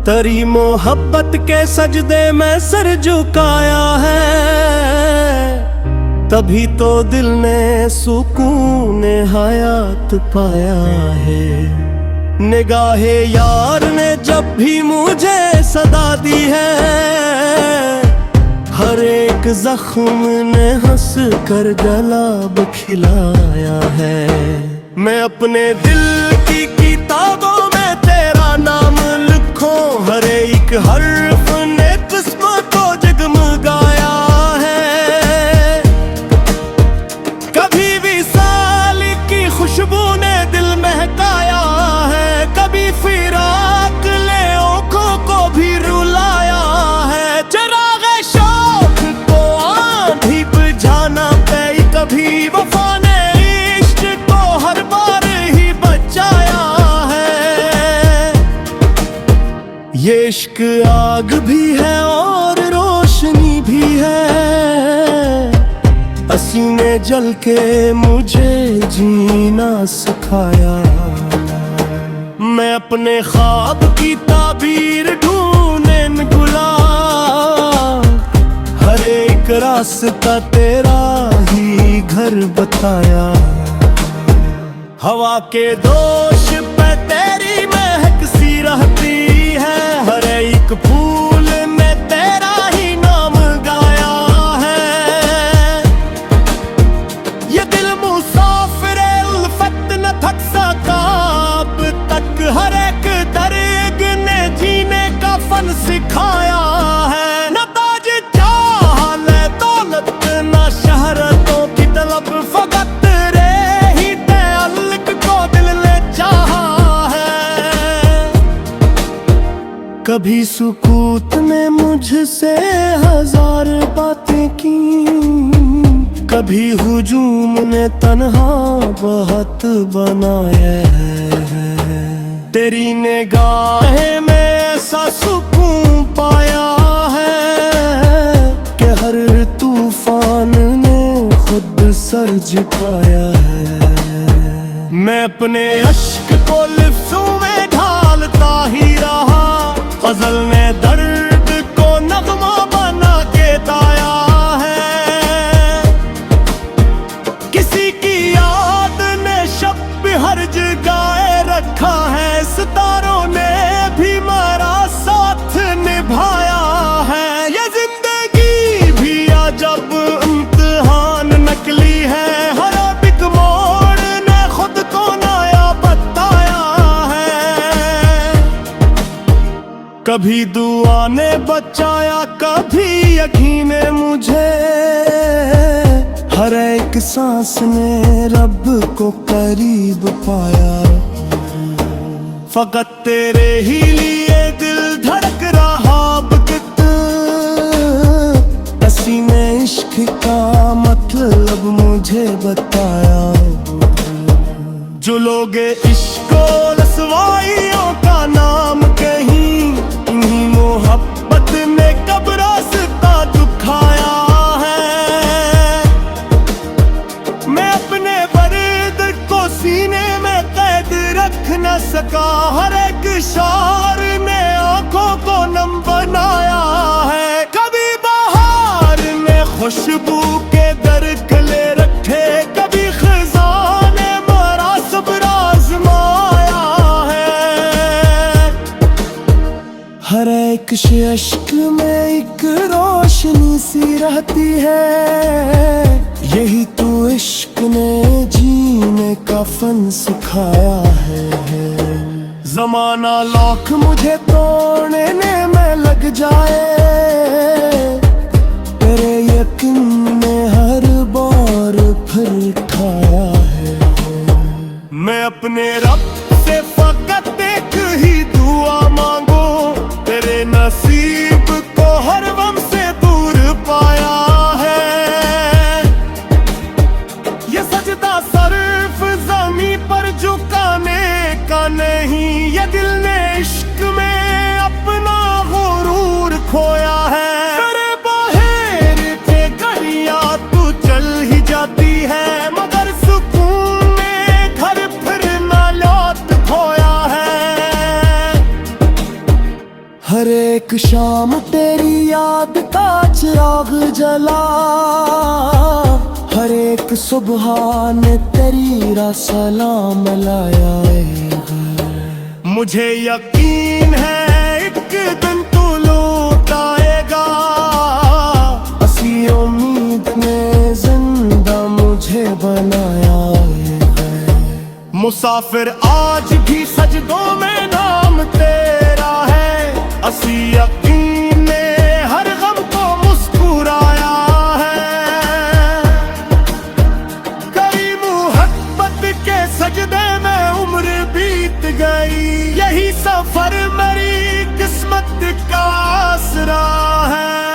तेरी मोहब्बत के सजदे में सर झुकाया है, तभी तो दिल ने सुकून हयात पाया है। निगाहे यार ने जब भी मुझे सदा दी है, हर एक जख्म ने हंस कर गलाब खिलाया है। मैं अपने दिल की किताबों में तेरा नाम लिखूं, हर एक हर्फ ने किस्मत को जगमगाया है। कभी विसाल की खुशबू ने दिल महकाया है, कभी फिराक ले आँखों को भी रुलाया है। चिरागे शौक को आंधी बुझाना पे कभी वफा ने इश्क को हर बार ही बचाया है। ये इश्क आग भी है और रोशनी भी है, पसीने जल के मुझे जीना सिखाया। मैं अपने ख्वाब की ताबीर ढूंढने निकला, हर एक रास्ता तेरा ही घर बताया। हवा के दोष पे तेरी महक सी रहती है, हर एक फूल में तेरा ही नाम गाया है। ये दिल मुसाफिर उल्फत न थक सका अब तक, हर एक दर्द ने जीने का फन सिखाया है। न ताज चाह न दौलत न शहरतों की तलब, फकत ही तअल्लुक को दिल ने चाहा है। कभी सुकूत ने मुझसे हजार बातें की, कभी हुजूम ने तन्हा बहुत बनाया है। तेरी निगाहें में ऐसा सुकून पाया है कि हर तूफान ने खुद सर झुकाया है। मैं अपने अश्क को लिफ्ज़ों में ढालता ही रहा, ग़ज़ल ने दर्द को नग़्मा बना के गाया है। किसी की याद ने शब हर जगाए रखा है, सितारों ने भी मेरा साथ निभाया है। ये जिंदगी भी अजब इम्तिहान नकली है, हर एक मोड़ ने खुद को नया बताया है। कभी दुआ ने बचाया, कभी यकीन मुझे, हर एक सांस ने रब को करीब पाया। फकत तेरे ही लिए दिल धड़क रहा बकत, किसी ने इश्क का मतलब मुझे बताया। जो लोग इश्क और रसवाइयों का नाम कहीं, इन्हीं मोहब्बत ने कब रास्ता दुखाया है। मैं अपने दर्द को सीने में कैद रख न सका, हर एक शार ने आंखों को नम बनाया है। कभी बहार ने खुशबू के दरखले रखे, कभी खज़ां ने मेरा सब्र आज़माया है। हर एक अश्क में एक रोशनी सी रहती है, यही तो इश्क ने जीने का फन सिखाया है। ज़माना लाख मुझे तोड़ने में लग जाए, तेरे यकीन ने हर बार फिर ठाया है। मैं अपने रब से फकत एक ही दुआ मांगो, तेरे नसीब को हर गम से दूर पाया है। ये सजदा सर्फ ज़मीं पर झुकाने का नहीं, ये दिल ने इश्क में अपना गुरूर खोया है। तेरे बाहर के घड़ियां तू चल ही जाती है, मगर सुकून में घर फिर ना लौट खोया है। हर एक शाम तेरी याद का चिराग जला, हर एक सुबह ने तेरा सलाम लाया है। मुझे यकीन है एक दिन तू लौट आएगा, असी उम्मीद ने जिंदा मुझे बनाया है। मुसाफिर आज भी सजदों में नाम तेरा है, असी यकीन ने हर गम को मुस्कुराया है। कई मुहब्बत के सजदे में उम्र बीत गई, यही सफर मेरी किस्मत का आसरा है।